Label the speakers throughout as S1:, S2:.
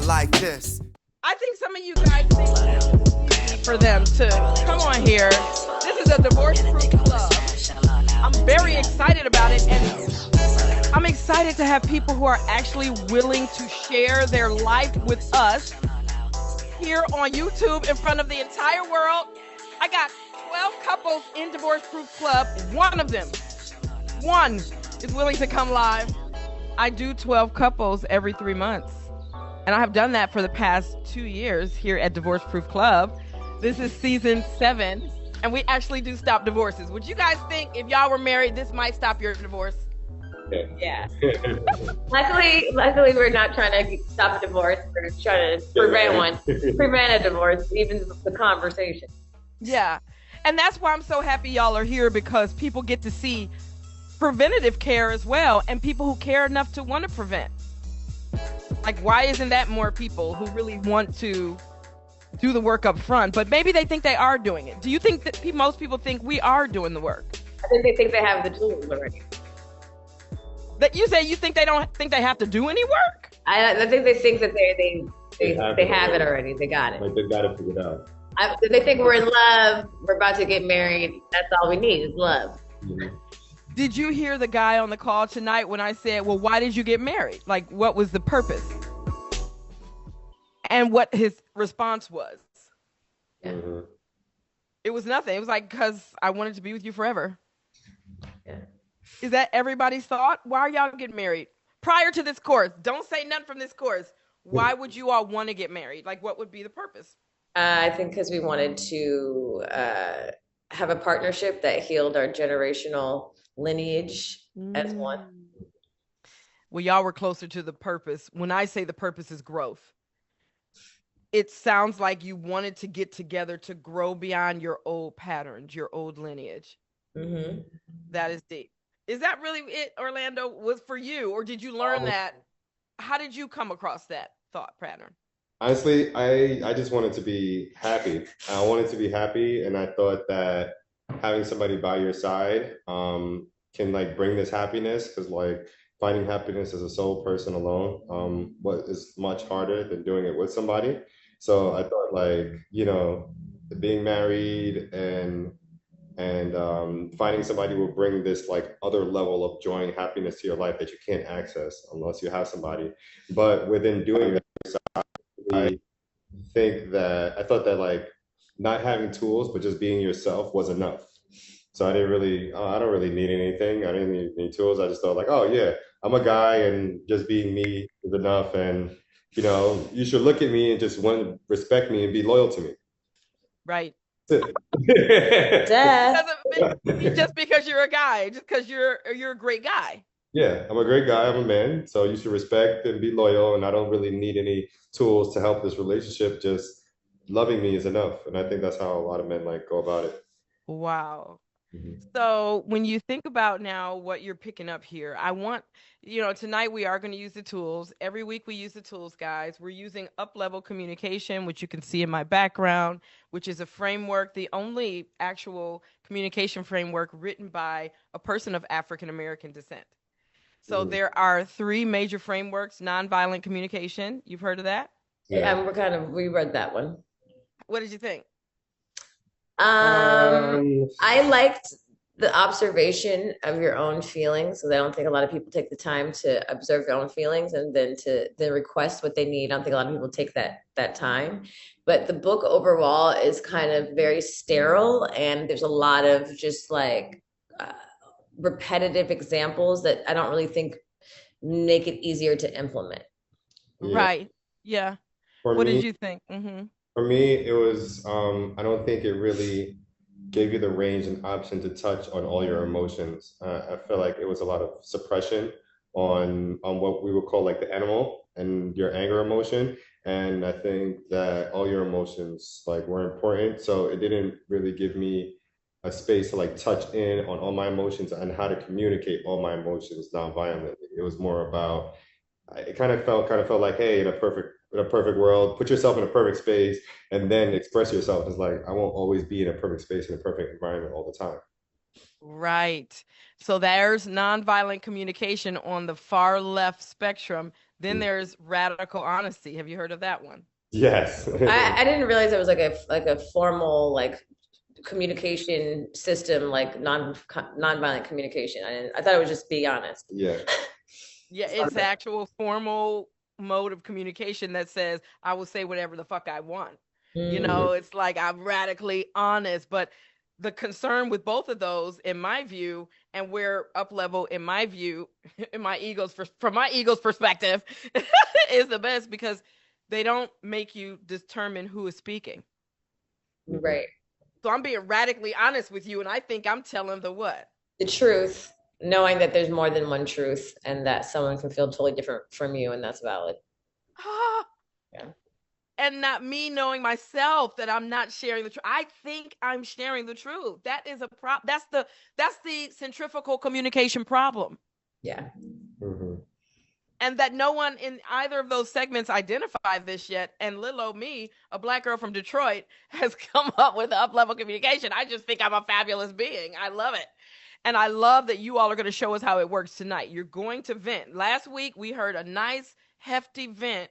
S1: like this.
S2: I think some of you guys think it's easy for them to come on here. This is a divorce-proof club. I'm very excited about it, and I'm excited to have people who are actually willing to share their life with us here on YouTube in front of the entire world. I got 12 couples in Divorce Proof Club. One is willing to come live. I do 12 couples every 3 months. And I have done that for the past 2 years here at Divorce Proof Club. This is season 7, and we actually do stop divorces. Would you guys think if y'all were married, this might stop your divorce?
S3: Yeah. luckily, we're not trying to stop a divorce. We're trying to prevent a divorce, even the conversation.
S2: Yeah. And that's why I'm so happy y'all are here, because people get to see preventative care as well, and people who care enough to want to prevent. Like, why isn't that more people who really want to do the work up front, but maybe they think they are doing it? Do you think that most people think we are doing the work?
S3: I think they think they have the tools already.
S2: That you say you think they don't think they have to do any work?
S3: I think they think that they have it already. They got it.
S4: Like, they got it figured out.
S3: They think we're in love. We're about to get married. That's all we need is love.
S4: Mm-hmm.
S2: Did you hear the guy on the call tonight when I said, well, why did you get married? Like, what was the purpose? And what his response was.
S4: Mm-hmm.
S2: It was nothing. It was like, because I wanted to be with you forever.
S3: Yeah.
S2: Is that everybody's thought? Why are y'all getting married? Prior to this course, don't say nothing from this course. Why would you all want to get married? Like, what would be the purpose?
S3: I think because we wanted to have a partnership that healed our generational lineage as one.
S2: Well, y'all were closer to the purpose. When I say the purpose is growth, it sounds like you wanted to get together to grow beyond your old patterns, your old lineage.
S3: Mm-hmm.
S2: That is deep. Is that really it, Orlando, was for you? Or did you learn that? How did you come across that thought pattern?
S4: Honestly, I just wanted to be happy. I wanted to be happy, and I thought that having somebody by your side can like bring this happiness, because like finding happiness as a sole person alone what is much harder than doing it with somebody. So I thought, like, being married and finding somebody will bring this like other level of joy and happiness to your life that you can't access unless you have somebody. But within doing that, I I thought that like not having tools, but just being yourself was enough. So I didn't really, I don't really need anything. I didn't need any tools. I just thought like, oh yeah, I'm a guy, and just being me is enough. And, you should look at me and just want to respect me and be loyal to me.
S2: Right.
S3: Duh.
S2: Doesn't mean just because you're a guy, just because you're a great guy.
S4: Yeah, I'm a great guy. I'm a man. So you should respect and be loyal. And I don't really need any tools to help this relationship. Just loving me is enough. And I think that's how a lot of men like go about it.
S2: Wow.
S4: Mm-hmm.
S2: So when you think about now what you're picking up here, I want, tonight we are going to use the tools. Every week we use the tools, guys. We're using up-level communication, which you can see in my background, which is a framework, the only actual communication framework written by a person of African-American descent. So there are 3 major frameworks: nonviolent communication. You've heard of that?
S3: Yeah, we read that one.
S2: What did you think?
S3: I liked the observation of your own feelings, because I don't think a lot of people take the time to observe their own feelings and then to request what they need. I don't think a lot of people take that time. But the book overall is kind of very sterile, and there's a lot of just like repetitive examples that I don't really think make it easier to implement.
S4: Yeah.
S2: Right. Yeah. What did you think? Mm-hmm.
S4: For me, it was, I don't think it really gave you the range and option to touch on all your emotions. I feel like it was a lot of suppression on what we would call like the animal and your anger emotion. And I think that all your emotions like were important. So it didn't really give me a space to like touch in on all my emotions and how to communicate all my emotions nonviolently. It was more about, it kind of felt like, hey, in a perfect world, put yourself in a perfect space and then express yourself. It's like, I won't always be in a perfect space, in a perfect environment all the time.
S2: Right. So there's nonviolent communication on the far left spectrum. Then there's radical honesty. Have you heard of that one?
S4: Yes.
S3: I didn't realize it was like a formal like communication system, like nonviolent communication. I thought it was just be honest.
S4: Yeah.
S2: Yeah, it's actual formal mode of communication that says I will say whatever the fuck I want. You know, it's like I'm radically honest, but the concern with both of those, in my view, and where up level, in my view, in my from my ego's perspective, is the best because they don't make you determine who is speaking.
S3: Right.
S2: So I'm being radically honest with you, and I think I'm telling the what?
S3: The truth, knowing that there's more than one truth and that someone can feel totally different from you, and that's valid. Yeah.
S2: And not me knowing myself that I'm not sharing the truth. I think I'm sharing the truth. That is a problem. That's the centrifugal communication problem.
S3: Yeah.
S4: Mm-hmm.
S2: And that no one in either of those segments identified this yet. And Lilo, me, a Black girl from Detroit, has come up with up-level communication. I just think I'm a fabulous being. I love it. And I love that you all are going to show us how it works tonight. You're going to vent. Last week, we heard a nice, hefty vent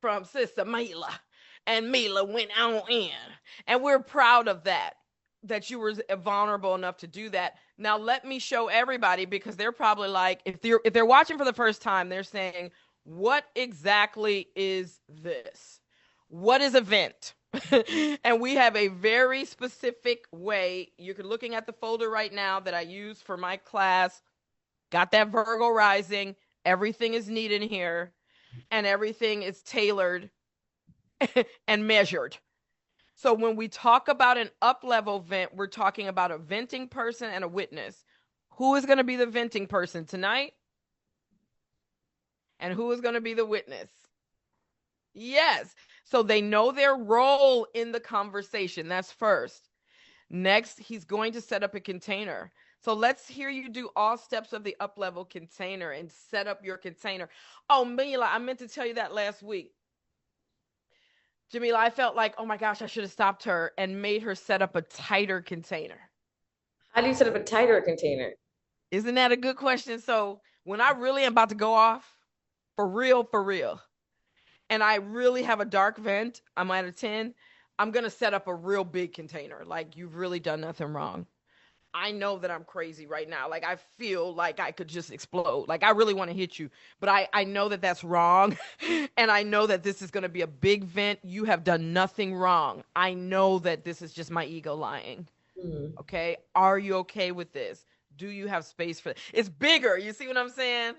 S2: from Sister Milah. And Milah went on in. And we're proud of that you were vulnerable enough to do that. Now let me show everybody, because they're probably like, if they're watching for the first time, they're saying, what exactly is this? What is a vent? And we have a very specific way. You're looking at the folder right now that I use for my class. Got that Virgo rising. Everything is neat in here. And everything is tailored and measured. So when we talk about an up-level vent, we're talking about a venting person and a witness. Who is going to be the venting person tonight? And who is going to be the witness? Yes. So they know their role in the conversation. That's first. Next, he's going to set up a container. So let's hear you do all steps of the up-level container and set up your container. Oh, Milah, I meant to tell you that last week. Jamila, I felt like, oh my gosh, I should have stopped her and made her set up a tighter container.
S3: How do you set up a tighter container?
S2: Isn't that a good question? So when I really am about to go off, for real, and I really have a dark vent, I'm at a 10, I'm going to set up a real big container. Like, you've really done nothing wrong. I know that I'm crazy right now. Like, I feel like I could just explode. Like, I really want to hit you, but I know that that's wrong. And I know that this is going to be a big vent. You have done nothing wrong. I know that this is just my ego lying. Okay. Are you okay with this? Do you have space for it? It's bigger. You see what I'm saying?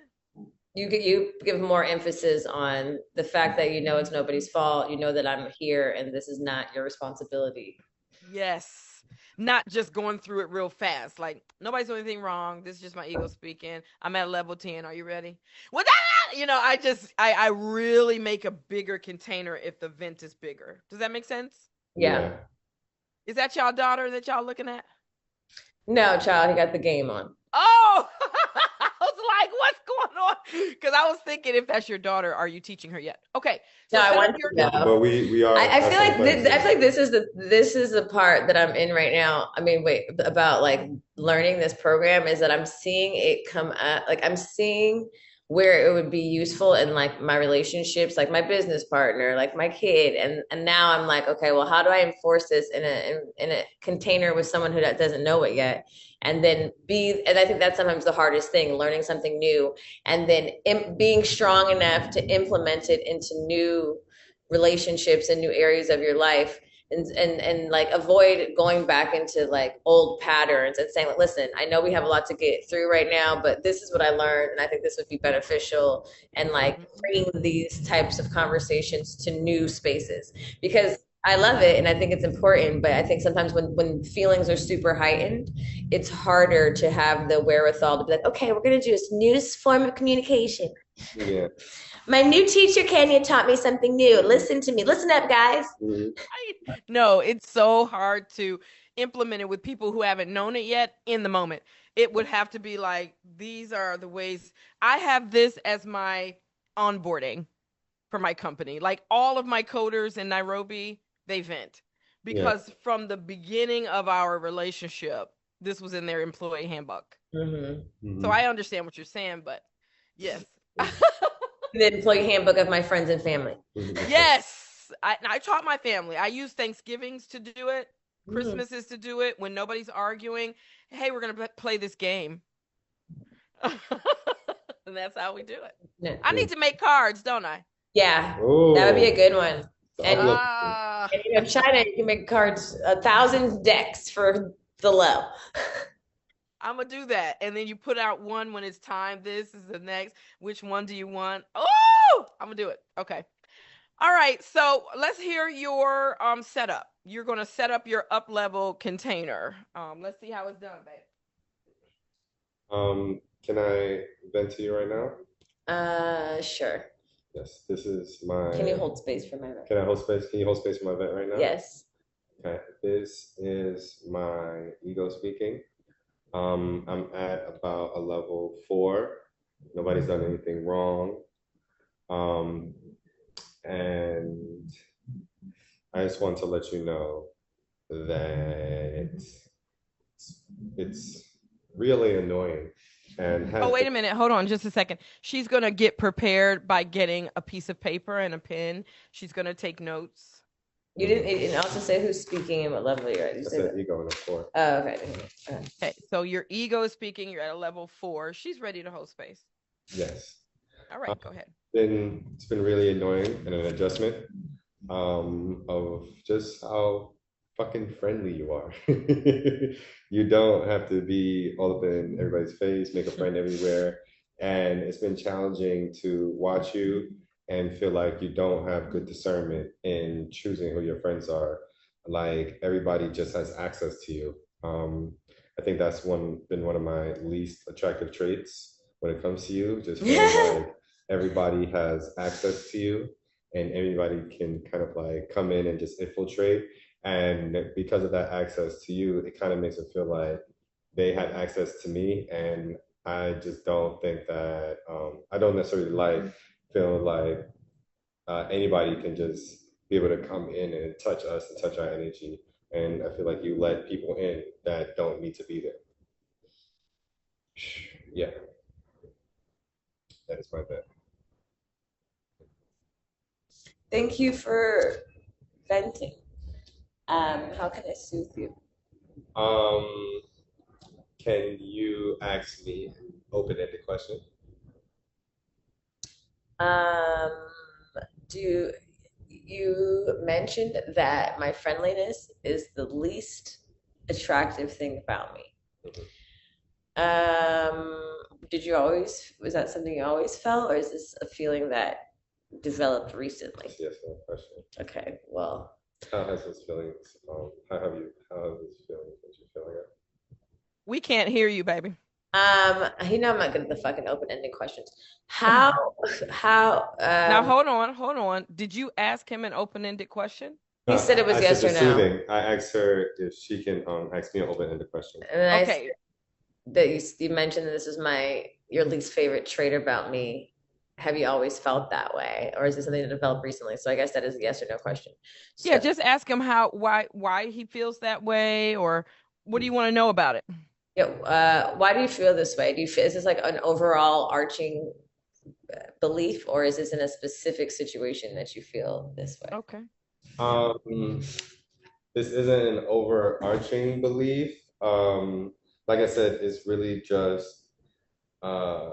S3: You give more emphasis on the fact that you know it's nobody's fault. You know that I'm here and this is not your responsibility.
S2: Yes. Not just going through it real fast. Like, nobody's doing anything wrong. This is just my ego speaking. I'm at level 10. Are you ready? Well, I really make a bigger container if the vent is bigger. Does that make sense?
S3: Yeah.
S2: Is that y'all daughter that y'all looking at?
S3: No, child, he got the game on.
S2: Oh, I was like, what's going on? Because I was thinking, if that's your daughter, are you teaching her yet? Okay.
S3: So no, I want to know.
S4: But we are.
S3: I feel like this is the part that I'm in right now. I mean, wait, about like learning this program is that I'm seeing it come at, like I'm seeing where it would be useful in like my relationships, like my business partner, like my kid, and now I'm like, okay, well, how do I enforce this in a container with someone who doesn't know it yet? And then and I think that's sometimes the hardest thing, learning something new and then being strong enough to implement it into new relationships and new areas of your life, and like avoid going back into like old patterns and saying, listen, I know we have a lot to get through right now, but this is what I learned and I think this would be beneficial, and like bringing these types of conversations to new spaces, because I love it and I think it's important, but I think sometimes when feelings are super heightened, it's harder to have the wherewithal to be like, okay, we're going to do this new form of communication.
S4: Yeah.
S3: My new teacher, Kenya, taught me something new. Listen to me. Listen up, guys.
S2: No, it's so hard to implement it with people who haven't known it yet in the moment. It would have to be like, these are the ways. I have this as my onboarding for my company. Like, all of my coders in Nairobi, they vent. Because from the beginning of our relationship, this was in their employee handbook. So I understand what you're saying, but yes.
S3: The employee handbook of my friends and family.
S2: Yes. I taught my family. I use Thanksgivings to do it.
S3: Mm.
S2: Christmas is to do it when nobody's arguing. Hey, we're going to play this game. And that's how we do it.
S3: No.
S2: I need to make cards, don't I?
S3: Yeah,
S4: Oh,
S3: that would be a good one. And,
S2: Ah.
S3: and you know, China, you can make cards 1,000 decks for the low.
S2: I'm gonna do that, and then you put out one when it's time. This is the next. Which one do you want? Oh, I'm gonna do it. Okay. All right. So let's hear your setup. You're gonna set up your up level container. Let's see how it's done, babe.
S4: Can I vent to you right now?
S3: Sure.
S4: Yes, this is my.
S3: Can you hold space for my vent?
S4: Can I hold space? Can you hold space for my vent right now?
S3: Yes.
S4: Okay. This is my ego speaking. I'm at about a level 4. Nobody's done anything wrong. And I just want to let you know that it's really annoying and
S2: Oh,
S4: has
S2: wait a minute. Hold on just a second. She's gonna get prepared by getting a piece of paper and a pen. She's gonna take notes.
S3: You didn't also say who's speaking and what level you're at. You
S4: I
S3: said
S4: said ego in a 4.
S3: Oh, okay.
S2: Okay, so your ego is speaking. You're at a level 4. She's ready to hold space.
S4: Yes.
S2: All right, go ahead.
S4: It's been really annoying and an adjustment of just how fucking friendly you are. You don't have to be all up in everybody's face, make a friend everywhere. And it's been challenging to watch you and feel like you don't have good discernment in choosing who your friends are. Like everybody just has access to you. I think that's been one of my least attractive traits when it comes to you. Just feeling like everybody has access to you and everybody can kind of like come in and just infiltrate. And because of that access to you, it kind of makes it feel like they had access to me. And I just don't think that, I don't necessarily like feeling like anybody can just be able to come in and touch us and touch our energy. And I feel like you let people in that don't need to be there. Yeah, that is my bet.
S3: Thank you for venting. How can I soothe you?
S4: Um, can you ask me an open-ended question?
S3: Um, do you mentioned that my friendliness is the least attractive thing about me? Did you always, was that something you always felt, or is this a feeling that developed recently?
S4: Yes, no question.
S3: Okay, well,
S4: How has this feelings? How have this feelings that you're feeling it?
S2: We can't hear you, baby.
S3: you know I'm not good at the fucking open-ended questions. How
S2: Now hold on. Did you ask him an open-ended question?
S3: He said it was
S4: I
S3: yes
S4: said
S3: or
S4: the
S3: no.
S4: soothing. I asked her if she can ask me an open-ended question.
S3: And then
S2: Okay.
S3: that you mentioned that this is your least favorite trait about me. Have you always felt that way, or is it something that developed recently? So I guess that is a yes or no question. So,
S2: Yeah, just ask him why he feels that way, or what do you want to know about it?
S3: yeah. Why do you feel this way? Is this like an overall arching belief, or is this in a specific situation that you feel this way?
S2: Okay.
S4: Um, this isn't an overarching belief. Like I said, uh,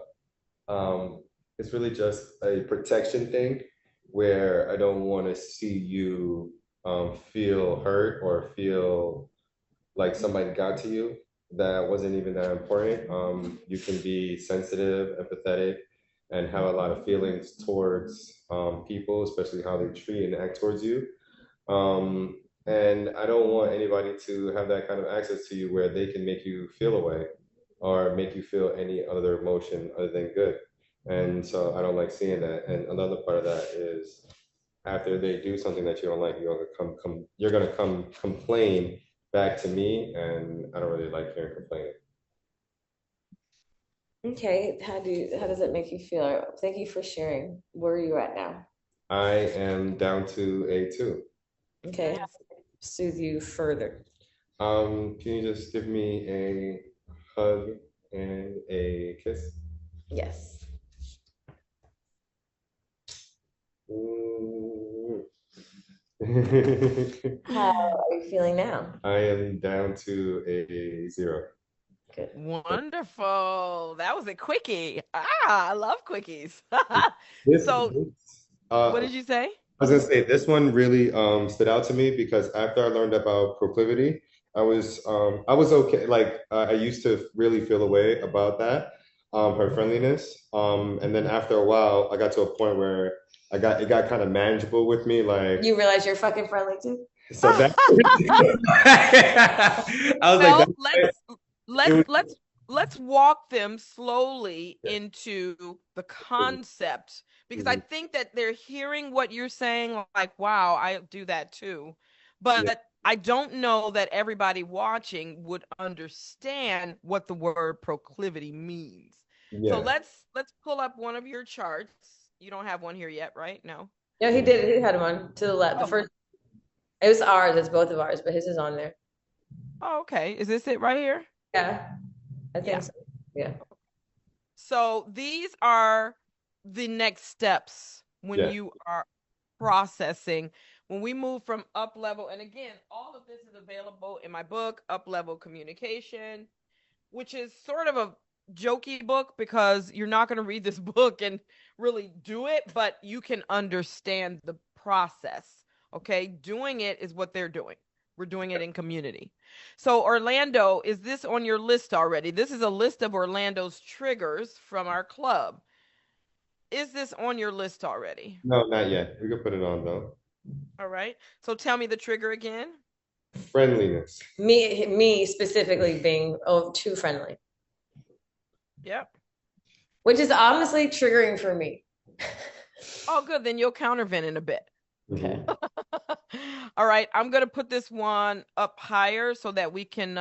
S4: um, it's really just a protection thing where I don't want to see you feel hurt or feel like somebody got to you that wasn't even that important. You can be sensitive, empathetic, and have a lot of feelings towards people, especially how they treat and act towards you. And I don't want anybody to have that kind of access to you where they can make you feel away or make you feel any other emotion other than good. And so I don't like seeing that. And another part of that is after they do something that you don't like, you're gonna come complain back to me, and I don't really like hearing complaining.
S3: Okay, how does it make you feel? Thank you for sharing. Where are you at now?
S4: I am down to a 2.
S3: Okay, soothe you further.
S4: Can you just give me a hug and a kiss?
S3: Yes.
S4: Mm.
S3: How are you feeling now?
S4: I am down to a zero.
S3: Good.
S2: Wonderful. That was a quickie. I love quickies.
S4: This,
S2: So,
S4: this
S2: what did you say?
S4: I was gonna say this one really stood out to me because after I learned about proclivity, I was okay. Like I used to really feel a way about that, her friendliness. And then after a while, I got to a point where it got kind of manageable with me. Like
S3: You realize you're fucking friendly too?
S4: so that I was like
S2: Well,
S4: that. It
S2: let's
S4: was
S2: let's let's walk them slowly
S4: yeah.
S2: into the concept because I
S4: Mhm.
S2: think that they're hearing what you're saying like, wow, I do that too.
S4: Yeah,
S2: But I don't know that everybody watching would understand what the word proclivity means. So
S4: yeah,
S2: let's pull up one of your charts. You don't have one here yet, right? No.
S3: No, he did. He had one to the left. The
S2: Oh,
S3: first, it was ours. It's both of ours, but his is on there.
S2: oh, okay. Is this it right here?
S3: Yeah, I
S2: Yeah.
S3: think so. Yeah.
S2: So these are the next steps when
S4: yeah,
S2: you are processing. When we move from up level, and again, all of this is available in my book, Up Level Communication, which is sort of a jokey book because you're not going to read this book and really do it, but you can understand the process. Okay. Doing it is what they're doing. We're doing it in community. So, Orlando, is this on your list already? This is a list of Orlando's triggers from our club. Is this on your list already?
S4: no, not yet. We could put it on though.
S2: All right. So, tell me the trigger again.
S4: Friendliness.
S3: Me specifically being too friendly,
S2: Yep.
S3: which is honestly triggering for me.
S2: Oh, good. Then you'll countervent in a bit.
S3: Okay.
S4: Mhm.
S2: All right, I'm gonna put this one up higher so that we can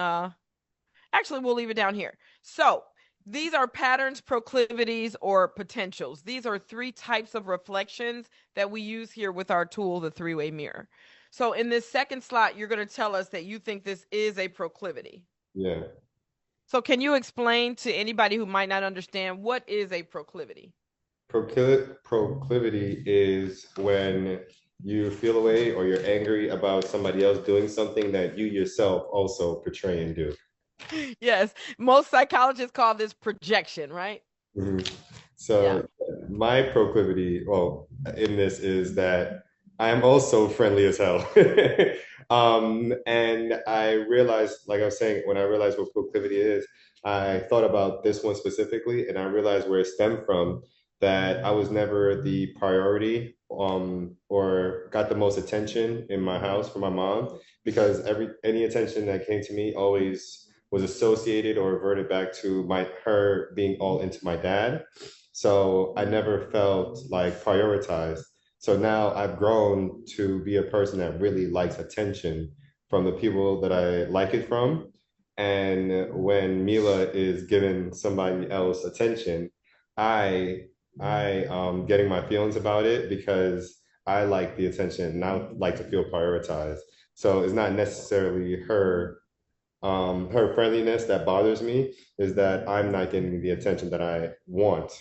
S2: actually we'll leave it down here. So these are patterns, proclivities, or potentials. These are three types of reflections that we use here with our tool, the three-way mirror. So in this second slot, you're gonna tell us that you think this is a proclivity.
S4: Yeah.
S2: So can you explain to anybody who might not understand what is a proclivity?
S4: Proclivity is when you feel away or you're angry about somebody else doing something that you yourself also portray and do.
S2: Yes, most psychologists call this projection, right?
S4: Mhm.
S2: Yeah.
S4: So my proclivity, well, in this is that I am also friendly as hell. And I realized, like I was saying, when I realized what proclivity is, I thought about this one specifically, and I realized where it stemmed from, that I was never the priority, or got the most attention in my house for my mom, because any attention that came to me always was associated or reverted back to her being all into my dad. So I never felt like prioritized. So now I've grown to be a person that really likes attention from the people that I like it from. And when Mila is giving somebody else attention, I getting my feelings about it because I like the attention and I like to feel prioritized. So it's not necessarily her friendliness that bothers me, is that I'm not getting the attention that I want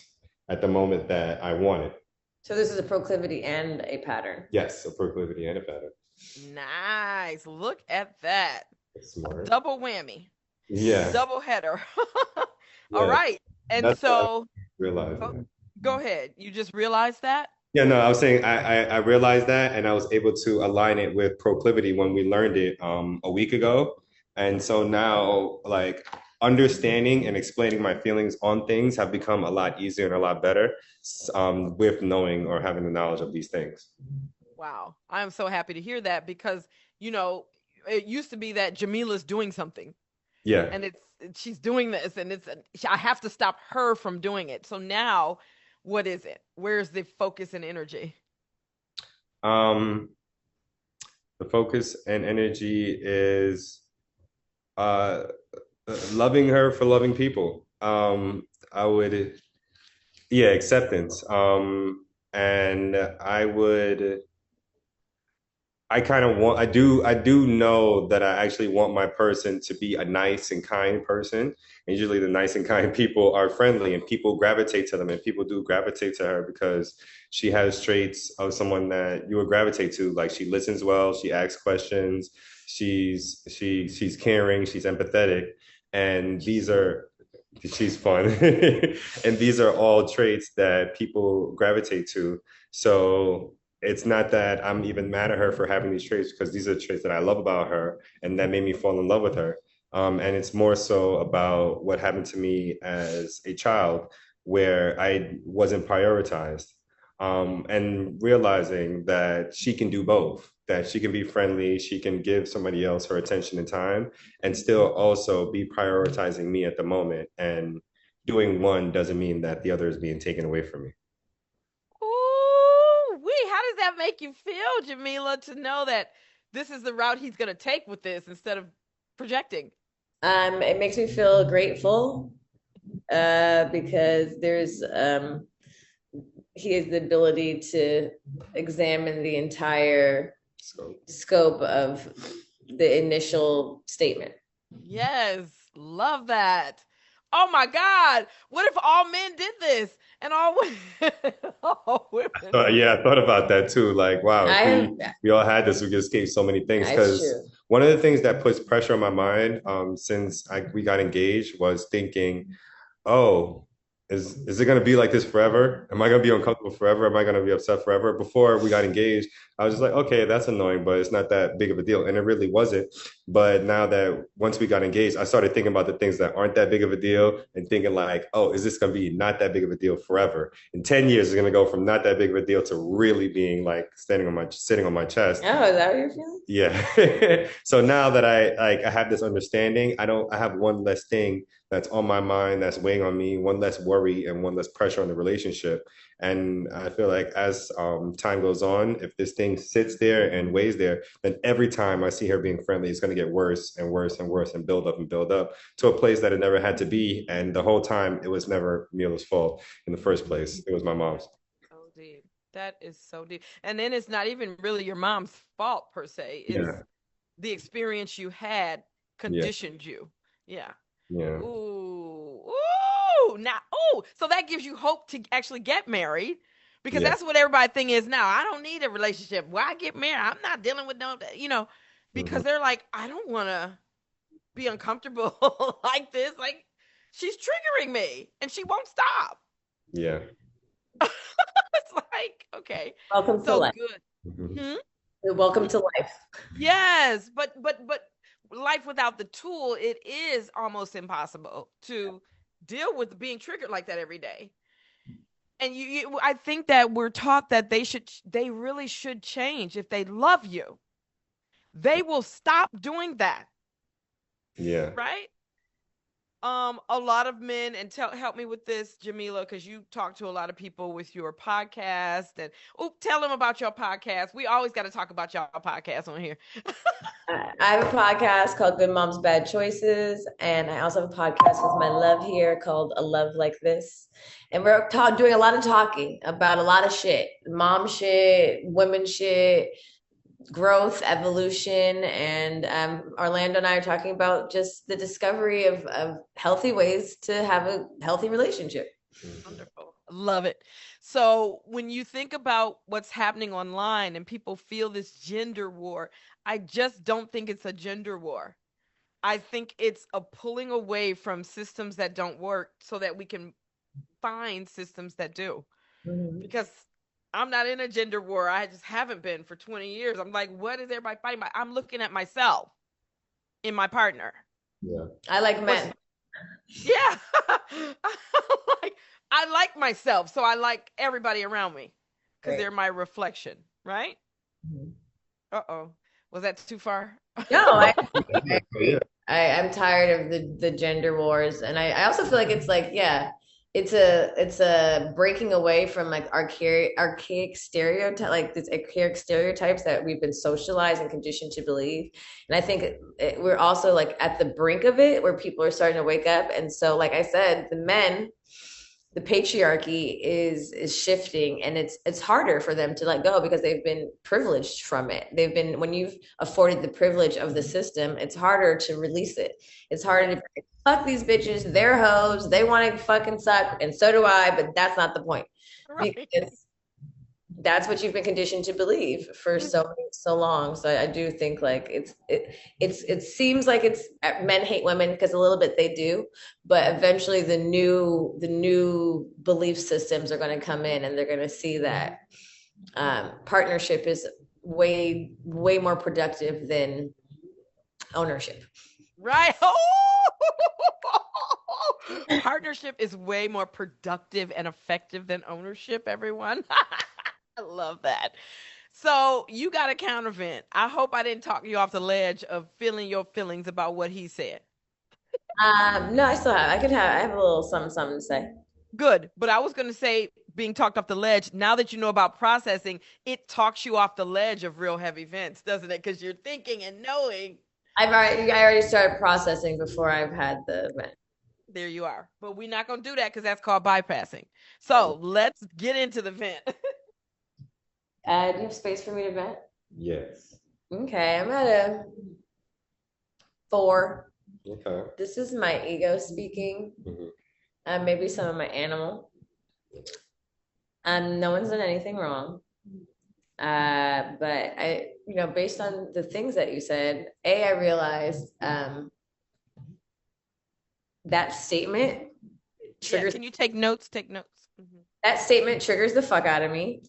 S4: at the moment that I want it.
S3: So this is a proclivity and a pattern.
S4: Yes, a proclivity and a pattern.
S2: Nice. Look at that.
S4: That's smart.
S2: Double whammy.
S4: Yeah,
S2: Double header. All
S4: yeah.
S2: right. And
S4: That's what I
S2: so
S4: realized.
S2: go, go ahead. You just realized that?
S4: Yeah, no, I was saying I realized that and I was able to align it with proclivity when we learned it a week ago. And so now like understanding and explaining my feelings on things have become a lot easier and a lot better, with knowing or having the knowledge of these things.
S2: Wow. I'm so happy to hear that because, you know, it used to be that Jamila's doing something
S4: Yeah.
S2: and she's doing this and I have to stop her from doing it. So now what is it? Where's the focus and energy?
S4: Um, the focus and energy is uh loving her for loving people. I would, yeah, acceptance. And I do know that I actually want my person to be a nice and kind person. And usually the nice and kind people are friendly and people gravitate to them and people do gravitate to her because she has traits of someone that you would gravitate to. Like she listens well, she asks questions, she's caring, she's empathetic. And these are she's fun. And these are all traits that people gravitate to. So it's not that I'm even mad at her for having these traits because these are traits that I love about her and that made me fall in love with her. And it's more so about what happened to me as a child where I wasn't prioritized. And realizing that she can do both, that she can be friendly, she can give somebody else her attention and time, and still also be prioritizing me at the moment. And doing one doesn't mean that the other is being taken away from me.
S2: Ooh, wee, how does that make you feel, Jamila, to know that this is the route he's going to take with this instead of projecting?
S3: It makes me feel grateful because he has the ability to examine the entire
S4: So
S3: scope of the initial statement.
S2: Yes, love that. Oh my God, what if all men did this and all women, all women?
S4: yeah, I thought about that too. Like, wow, if
S3: I have,
S4: we all had this, we could escape so many things.
S3: it's
S4: Because
S3: true.
S4: one of the things that puts pressure on my mind, since we got engaged, was thinking, oh, is it gonna be like this forever? Am I gonna be uncomfortable forever? Am I gonna be upset forever? Before we got engaged, I was just like, okay, that's annoying, but it's not that big of a deal. And it really wasn't. But now that once we got engaged, I started thinking about the things that aren't that big of a deal and thinking like, oh, is this gonna be not that big of a deal forever? In 10 years, it's gonna go from not that big of a deal to really being like sitting on my chest.
S3: Oh, is that what you're feeling?
S4: Yeah. So now that I have this understanding, I have one less thing that's on my mind, that's weighing on me, one less worry and one less pressure on the relationship. And I feel like as time goes on, if this thing sits there and weighs there, then every time I see her being friendly, it's going to get worse and worse and worse and build up to a place that it never had to be. And the whole time, it was never Mila's fault in the first place. It was my mom's.
S2: So deep. That is so deep. And then it's not even really your mom's fault per se. It's
S4: Yeah.
S2: the experience you had
S4: Yeah.
S2: conditioned you. Yeah.
S4: Yeah.
S2: Ooh. Ooh. Now, ooh. So that gives you hope to actually get married because
S4: Yeah.
S2: that's what everybody thing is now. I don't need a relationship. Why get married? I'm not dealing with no,
S4: Hmm.
S2: because they're like, I don't want to be uncomfortable like this. Like she's triggering me and she won't stop.
S4: Yeah.
S2: It's like, okay.
S3: Welcome to
S2: So
S3: life.
S2: good.
S4: Hmm.
S2: Hmm?
S3: Welcome to life.
S2: Yes, but life without the tool, it is almost impossible to deal with being triggered like that every day. And I think that we're taught that they really should change if they love you. They will stop doing that,
S4: Yeah.
S2: right? A lot of men, and help me with this, Jamila, because you talk to a lot of people with your podcast. And tell them about your podcast. We always got to talk about y'all podcast on here.
S3: I have a podcast called Good Moms Bad Choices, and I also have a podcast with my love here called A Love Like This. And we're doing a lot of talking about a lot of shit, mom shit, women shit, growth, evolution, and Orlando and I are talking about just the discovery of healthy ways to have a healthy relationship.
S2: Wonderful. Love it. So when you think about what's happening online and people feel this gender war, I just don't think it's a gender war. I think it's a pulling away from systems that don't work so that we can find systems that do.
S3: Mhm.
S2: Because I'm not in a gender war. I just haven't been for 20 years. I'm like, what is everybody fighting about? I'm looking at myself in my partner.
S4: Yeah.
S3: I like
S2: What's
S3: men.
S2: Yeah. like I like myself, so I like everybody around me because
S3: Right.
S2: they're my reflection, right?
S3: Mhm.
S2: Uh-oh. Was that too far?
S3: No,
S4: Yeah.
S3: I'm tired of the gender wars, and I also feel like it's like, yeah, it's a breaking away from like archaic stereotype, like this archaic stereotypes that we've been socialized and conditioned to believe. And I think we're also like at the brink of it where people are starting to wake up. And so, like I said, the men the patriarchy is shifting, and it's harder for them to let go because they've been privileged from it. They've been, when you've afforded the privilege of the system, it's harder to release it. It's harder to fuck these bitches, they're hoes, they want to fucking suck, and so do I, but that's not the point.
S2: Right.
S3: Because that's what you've been conditioned to believe for so long. So I do think like it seems like it's men hate women because a little bit they do, but eventually the new belief systems are going to come in, and they're going to see that partnership is way more productive than ownership.
S2: Right. Partnership is way more productive and effective than ownership, everyone. I love that. So you got a countervent. I hope I didn't talk you off the ledge of feeling your feelings about what he said.
S3: No, I still have. I have a little something to say.
S2: Good. But I was going to say, being talked off the ledge, now that you know about processing, it talks you off the ledge of real heavy vents, doesn't it? Because you're thinking and knowing.
S3: I already started processing before I've had the event.
S2: There you are. But we're not going to do that because that's called bypassing. So let's get into the vent.
S3: Do you have space for me to vent?
S4: Yes.
S3: Okay, I'm at a 4.
S4: Okay.
S3: This is my ego speaking, maybe some of my animal. No one's done anything wrong. But based on the things that you said, I realized that statement triggers.
S2: Yeah, can you take notes? Take notes.
S3: That statement triggers the fuck out of me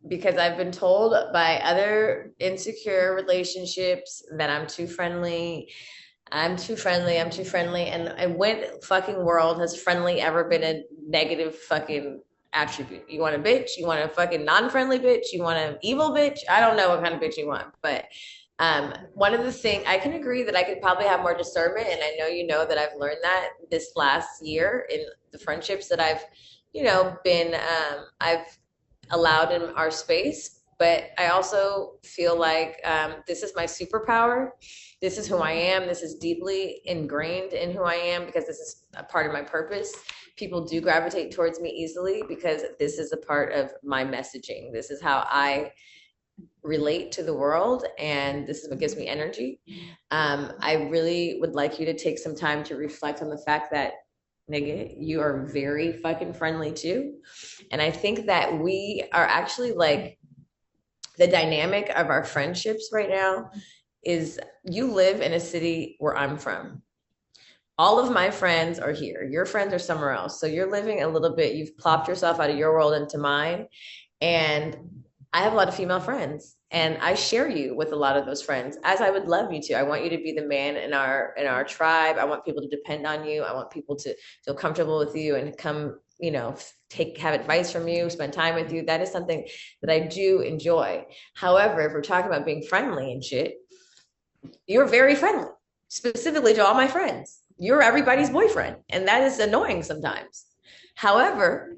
S3: because I've been told by other insecure relationships that I'm too friendly. I'm too friendly. I'm too friendly. And when fucking world has friendly ever been a negative fucking attribute? You want a bitch? You want a fucking non-friendly bitch? You want an evil bitch? I don't know what kind of bitch you want, but one of the things I can agree that I could probably have more discernment, and I know that I've learned that this last year in the friendships that I've been I've allowed in our space. But I also feel like this is my superpower. This is who I am. This is deeply ingrained in who I am because this is a part of my purpose. People do gravitate towards me easily because this is a part of my messaging. This is how I relate to the world, and this is what gives me energy. I really would like you to take some time to reflect on the fact that, nigga, you are very fucking friendly too. And I think that we are actually like, the dynamic of our friendships right now is, you live in a city where I'm from. All of my friends are here. Your friends are somewhere else. So you're living a little bit, you've plopped yourself out of your world into mine. And I have a lot of female friends, and I share you with a lot of those friends, as I would love you to. I want you to be the man in our tribe. I want people to depend on you. I want people to feel comfortable with you and come, have advice from you, spend time with you. That is something that I do enjoy. However, if we're talking about being friendly and shit, you're very friendly, specifically to all my friends. You're everybody's boyfriend, and that is annoying sometimes. However,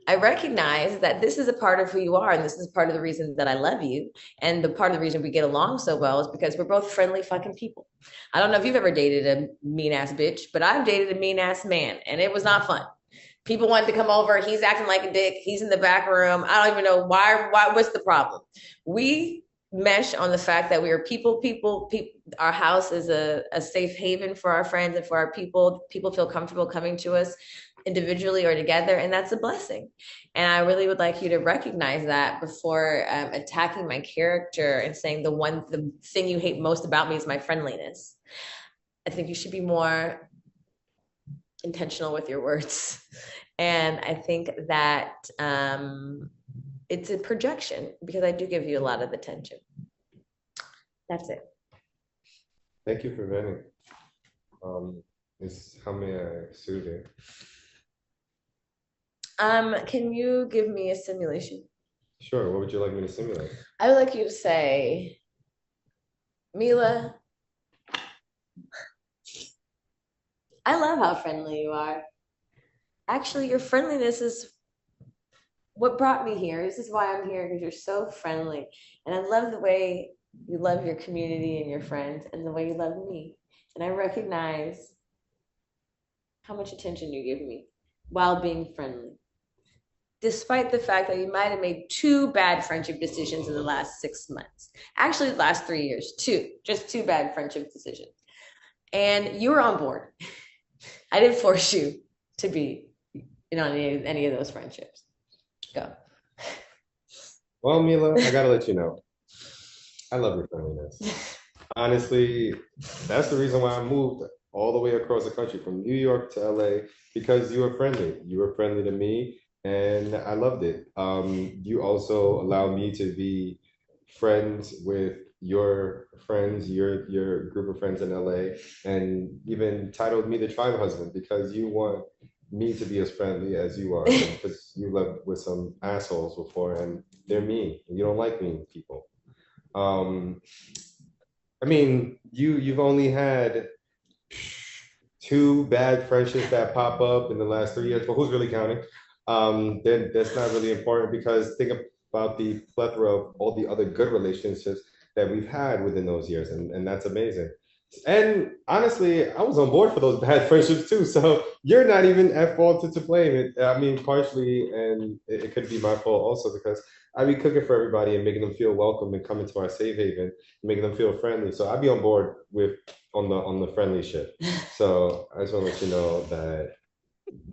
S3: I recognize that this is a part of who you are, and this is part of the reason that I love you. And the part of the reason we get along so well is because we're both friendly fucking people. I don't know if you've ever dated a mean ass bitch, but I've dated a mean ass man, and it was not fun. People wanted to come over. He's acting like a dick. He's in the back room. I don't even know why. What's the problem? We mesh on the fact that we are people. Our house is a safe haven for our friends and for our people. People feel comfortable coming to us individually or together, and that's a blessing. And I really would like you to recognize that before attacking my character and saying the thing you hate most about me is my friendliness. I think you should be more intentional with your words. And I think that it's a projection because I do give you a lot of attention. That's it.
S4: Thank you for venting. How may I soothe you?
S3: Can you give me a simulation?
S4: Sure. What would you like me to simulate?
S3: I would like you to say, Milah, I love how friendly you are. Actually, your friendliness is what brought me here. This is why I'm here, because you're so friendly. And I love the way you love your community and your friends and the way you love me. And I recognize how much attention you give me. while being friendly, despite the fact that you might have made two bad friendship decisions in the last 6 months. Actually, the last 3 years, just two bad friendship decisions. And you were on board. I didn't force you to be on any of those friendships. Go.
S4: Well, Mila, I gotta let you know, I love your friendliness. Honestly, that's the reason why I moved all the way across the country from New York to LA because you were friendly. You were friendly to me, and I loved it. You also allowed me to be friends with your friends, your group of friends in LA, and even titled me the tribe husband because you want me to be as friendly as you are because you lived with some assholes before and they're mean. You don't like mean people. Um, I mean, you've only had two bad friendships that pop up in the last 3 years, but who's really counting? Then that's not really important because think about the plethora of all the other good relationships that we've had within those years, and that's amazing. And honestly, I was on board for those bad friendships too. So you're not even at fault to blame it. I mean, partially, and it could be my fault also because I be cooking for everybody and making them feel welcome and coming to our safe haven, making them feel friendly. So I'd be on board with on the friendly ship. So I just want to let you know that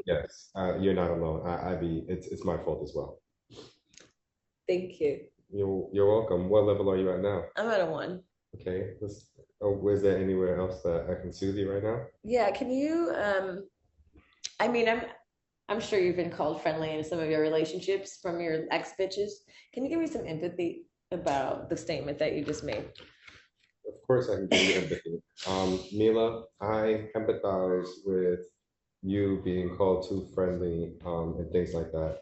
S4: yes, you're not alone. I be it's my fault as well.
S3: Thank you.
S4: You're welcome. What level are you at now?
S3: I'm at a 1.
S4: Okay. Is there anywhere else that I can soothe you right now?
S3: Yeah, can you I mean I'm sure you've been called friendly in some of your relationships from your ex bitches. Can you give me some empathy about the statement that you just made?
S4: Of course, I can give you empathy. Mila, I empathize with you being called too friendly and things like that.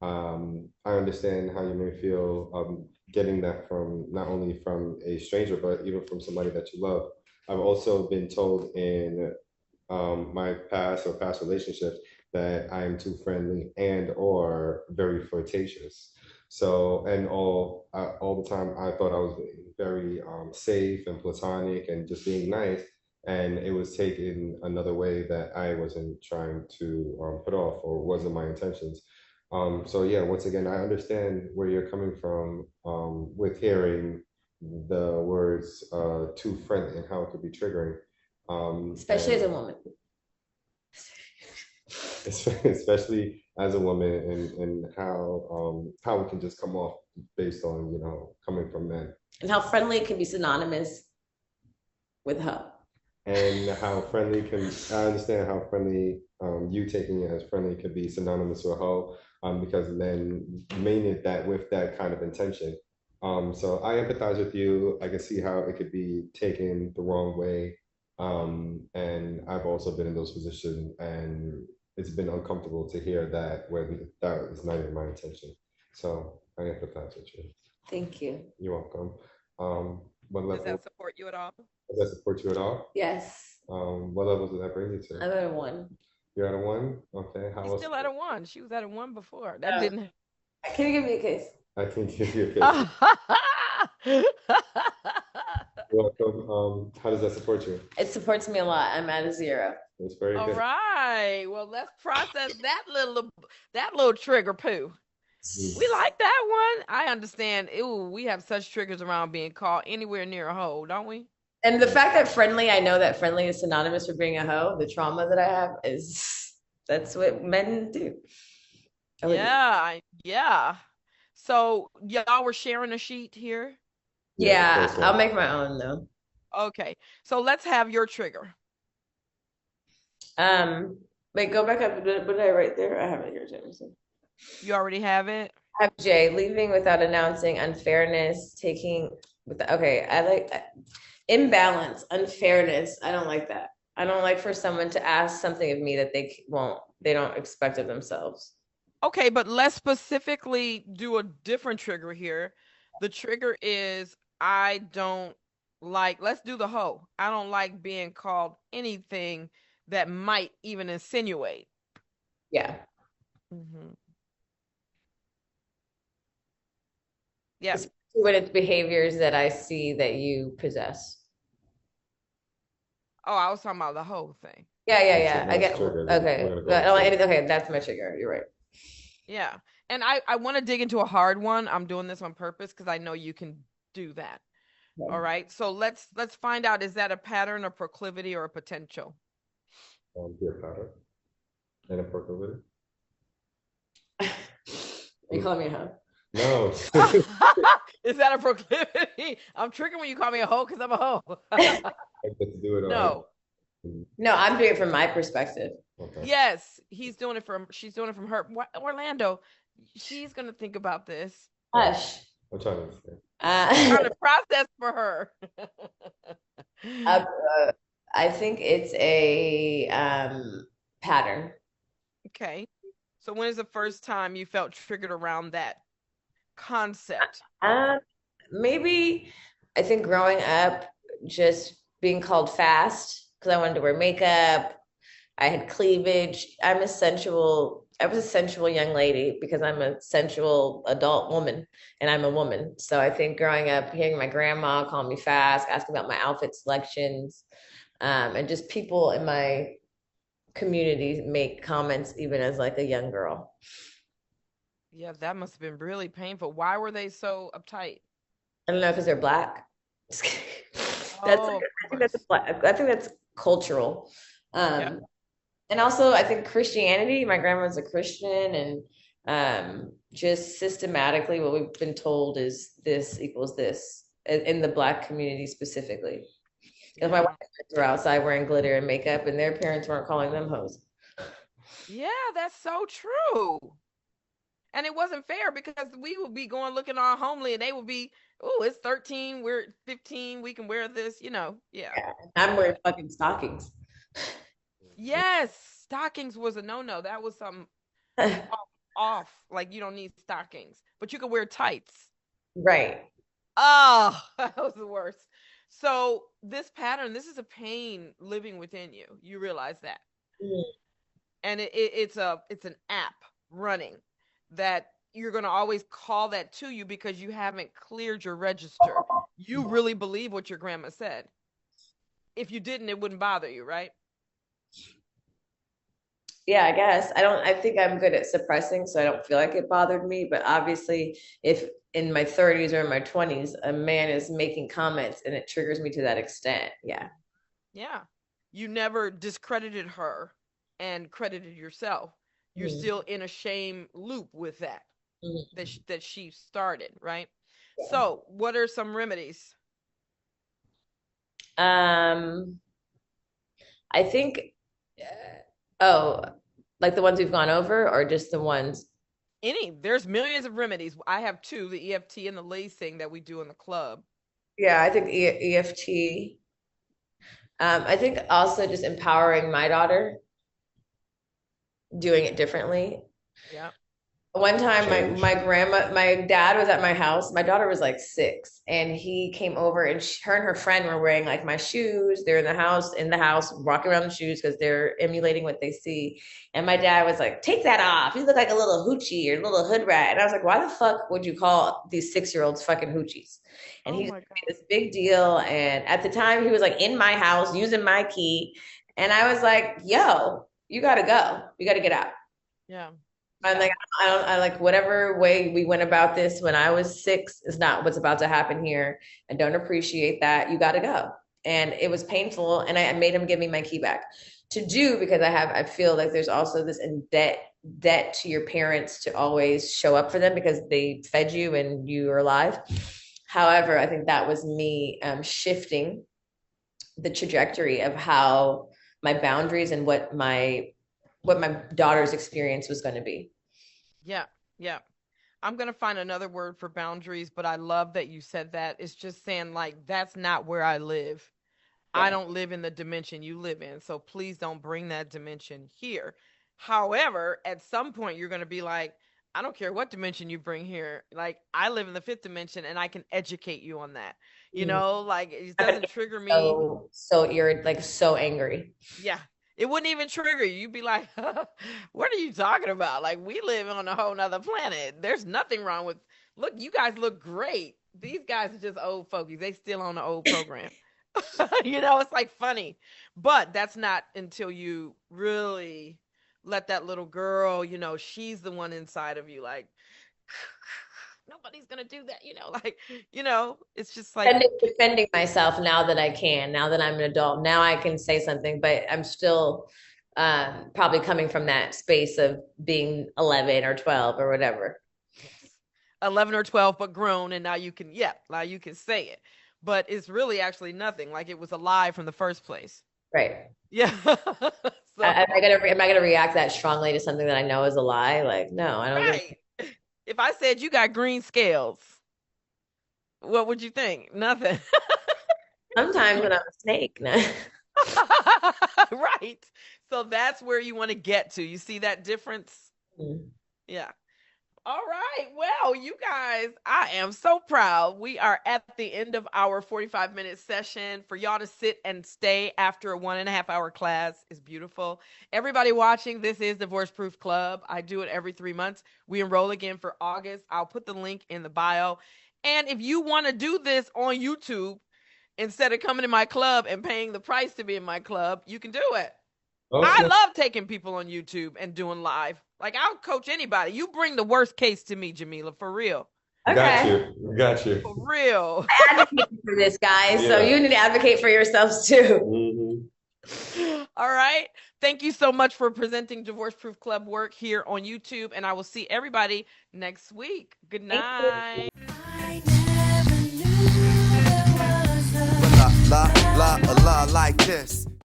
S4: I understand how you may feel getting that from not only from a stranger, but even from somebody that you love. I've also been told in my past or past relationships that I am too friendly and or very flirtatious. So and all the time I thought I was very safe and platonic and just being nice, and it was taken another way that I wasn't trying to put off or wasn't my intentions. So yeah, once again, I understand where you're coming from with hearing the words too friendly and how it could be triggering.
S3: Especially as a woman.
S4: Especially as a woman and how it can just come off based on coming from men
S3: And how friendly it can be synonymous with hoe.
S4: and how friendly can I understand how friendly you taking it as friendly could be synonymous with a hoe because men mean it that with that kind of intention. So I empathize with you. I can see how it could be taken the wrong way. And I've also been in those positions and it's been uncomfortable to hear that when that is not even my intention. So I empathize with you.
S3: Thank you.
S4: You're welcome. What
S2: Does
S4: level
S2: that support you at all?
S4: does that support you at all?
S3: Yes.
S4: What level does that bring you to?
S3: I'm at a 1.
S4: You're at a 1? Okay. How
S2: She's
S4: else?
S2: still at a 1. She was at a 1 before. That didn't.
S3: Can you give me a kiss?
S4: I can give you a kiss. You're welcome. How does that support you?
S3: It supports me a lot. I'm at a 0.
S4: It's very
S2: All
S4: good.
S2: right. Well, let's process that little trigger poo. We like that one. I understand. Ew, we have such triggers around being called anywhere near a hole, don't we?
S3: And the fact that friendly, I know that friendly is synonymous with being a hoe. The trauma that I have is that's what men do.
S2: Yeah. So y'all were sharing a sheet here?
S3: Yeah, I'll make my own though.
S2: Okay. So let's have your trigger.
S3: Wait, go back up. What did I write there? I have it here, Jameson.
S2: You already have it?
S3: I have J, leaving without announcing, unfairness, taking with okay, I like imbalance, unfairness. I don't like that. I don't like for someone to ask something of me that they don't expect of themselves.
S2: Okay, but let's specifically do a different trigger here. The trigger is I don't like, let's do the hoe. I don't like being called anything that might even insinuate.
S3: Yeah.
S2: Mm-hmm. Yeah.
S3: Especially when it's behaviors that I see that you possess.
S2: Oh, I was talking about the whole thing.
S3: Yeah. I
S4: That's
S3: get
S4: triggered. We're
S3: okay.
S4: gonna go into it.
S3: Okay, that's my trigger. You're right.
S2: Yeah. And I want to dig into a hard one. I'm doing this on purpose because I know you can do that. All right. So let's find out, is that a pattern, a proclivity, or a potential?
S4: Be a pattern and a proclivity.
S3: Are you calling me a hoe?
S4: No.
S2: Is that a proclivity? I'm triggered when you call me a hoe because I'm a hoe.
S4: I get to do it.
S2: No.
S3: No, I'm doing it from my perspective.
S4: Okay.
S2: Yes, she's doing it from her. Orlando, she's gonna think about this.
S3: Hush.
S4: I'm trying to understand.
S2: Trying to process for her.
S3: Uh, I think it's a pattern.
S2: Okay. So when is the first time you felt triggered around that concept?
S3: Um, Maybe I think growing up, just being called fast because I wanted to wear makeup. I had cleavage. I was a sensual young lady because I'm a sensual adult woman and I'm a woman. So I think growing up, hearing my grandma call me fast, asking about my outfit selections, and just people in my community make comments even as like a young girl.
S2: Yeah, that must have been really painful. Why were they so uptight?
S3: I don't know because they're black. Just kidding. That's
S2: Oh, of
S3: I think that's
S2: course.
S3: I think that's cultural.
S2: Yep.
S3: Um, and also I think Christianity, my grandma's a Christian and just systematically what we've been told is this equals this in the black community specifically. Because my
S2: Yeah.
S3: white parents were outside wearing glitter and makeup and their parents weren't calling them hoes.
S2: Yeah, that's so true. And it wasn't fair because we would be going looking all homely and they would be, oh, it's 13, we're 15, we can wear this, Yeah.
S3: Yeah. I'm wearing fucking stockings.
S2: Yes, stockings was a no-no. That was something off. Like you don't need stockings, but you could wear tights.
S3: Right.
S2: Oh, that was the worst. So this pattern, this is a pain living within you. You realize that. And it's an app running that you're going to always call that to you because you haven't cleared your register. You really believe what your grandma said. If you didn't, it wouldn't bother you, right?
S3: Yeah, I guess. I think I'm good at suppressing, so I don't feel like it bothered me. But obviously, if in my 30s or in my 20s, a man is making comments and it triggers me to that extent, yeah.
S2: Yeah. You never discredited her and credited yourself. You're
S3: Mhm.
S2: still in a shame loop with that
S3: Mhm.
S2: that she started, right?
S3: Yeah.
S2: So, what are some remedies?
S3: Um, I think, oh, like the ones we've gone over, or just the ones.
S2: There's millions of remedies. I have two, the EFT and the lacing that we do in the club.
S3: Yeah, I think EFT. I think also just empowering my daughter, doing it differently.
S2: Yeah.
S3: One time
S4: Change.
S3: my dad was at my house. My daughter was like 6 and he came over and her and her friend were wearing like my shoes. They're in the house, walking around the shoes because they're emulating what they see. And my dad was like, take that off. You look like a little hoochie or a little hood rat. And I was like, why the fuck would you call these 6-year-olds fucking hoochies? And
S2: Oh
S3: he just
S2: my
S3: made
S2: God.
S3: this big deal. And at the time he was like in my house using my key. And I was like, yo, you gotta go. You gotta get out.
S2: Yeah.
S3: I'm
S2: Yeah.
S3: like, I like whatever way we went about this when I was 6 is not what's about to happen here. I don't appreciate that. You got to go. And it was painful. And I made him give me my key back to do because I feel like there's also this in debt to your parents to always show up for them because they fed you and you are alive. However, I think that was me shifting the trajectory of how my boundaries and what my daughter's experience was going to be.
S2: Yeah. Yeah. I'm going to find another word for boundaries, but I love that you said that. It's just saying, like, that's not where I live. I
S3: Yeah.
S2: don't live in the dimension you live in. So please don't bring that dimension here. However, at some point, you're going to be like, I don't care what dimension you bring here. Like, I live in the fifth dimension and I can educate you on that.
S3: Mm.
S2: Like, it doesn't trigger me.
S3: So you're like so angry.
S2: Yeah. It wouldn't even trigger you. You'd be like, what are you talking about? Like, we live on a whole nother planet. There's nothing wrong with, look, you guys look great. These guys are just old fogies. They still on the old program. It's like funny. But that's not until you really let that little girl, she's the one inside of you, like, nobody's gonna do that, like, it's just like,
S3: And defending myself now that I can, now that I'm an adult, now I can say something, but I'm still probably coming from that space of being 11 or 12 or whatever.
S2: 11 or 12, but grown, and now you can, yeah, now you can say it. But it's really actually nothing. Like it was a lie from the first place.
S3: Right.
S2: Yeah. So,
S3: Am I gonna react that strongly to something that I know is a lie? Like, no, I don't
S2: right. If I said you got green scales, what would you think? Nothing.
S3: Sometimes when I'm a snake, no.
S2: Right. So that's where you want to get to. You see that difference? Yeah. All right. Well, you guys, I am so proud. We are at the end of our 45-minute session. For y'all to sit and stay after a 1.5 hour class is beautiful. Everybody watching, this is Divorce Proof Club. I do it every 3 months. We enroll again for August. I'll put the link in the bio. And if you want to do this on YouTube, instead of coming to my club and paying the price to be in my club, you can do it. I
S4: Okay.
S2: love taking people on YouTube and doing live. Like, I'll coach anybody. You bring the worst case to me, Jamila, for real.
S4: Got
S3: Okay.
S4: you. Got you.
S2: For real.
S3: I advocate for this, guys. So
S4: Yeah.
S3: you need to advocate for yourselves too.
S4: Mhm.
S2: All right. Thank you so much for presenting Divorce Proof Club work here on YouTube. And I will see everybody next week. Good
S3: Thank you.
S2: night.
S1: I never knew there was a
S5: La, la, la, la, like this.